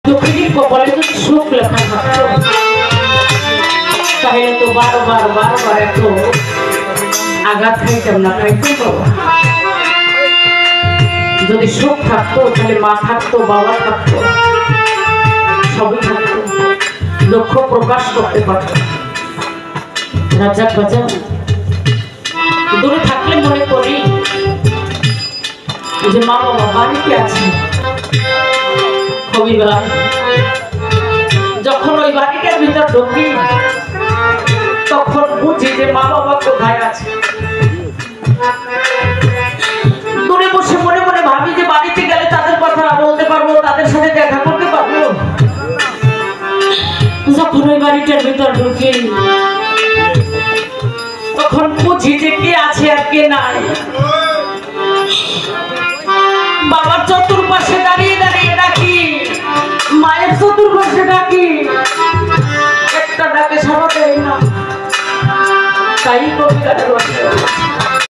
দুঃখিনীর কপালে যদি সুখ লেখা থাকতো তাহলে তো বারবার বারবার এত আঘাত খাইতাম না, খাইতাম বাবা। যদি সুখ থাকতো তাহলে মা থাকতো, বাবা থাকতো, সবই থাকতো, দুঃখ প্রকাশ করতে পারতো। রাজা বাজা দূরে থাকলে মনে করি যে মা বাবা বাড়িতে আছে। যখন ওই বাড়িটার ভিতর ঢুকি তখন বুঝি যে মা বাবা কোথায় আছে। দূরে বসে মনে মনে ভাবি যে বাড়িতে গেলে তাদের কথা বলতে পারবো, তাদের সাথে দেখা করতে পারবো। যখন ওই বাড়িটার ভিতর ঢুকি তখন বুঝি যে কে আছে আর কে নাই। বাবার চতুর্পাশে দাঁড়িয়ে দাঁড়িয়ে ডাকি, মায়ের চতুর্পাশে ডাকি, একটা ডাকে সাড়া দেয় না। তাই কবিতাটা রচনা।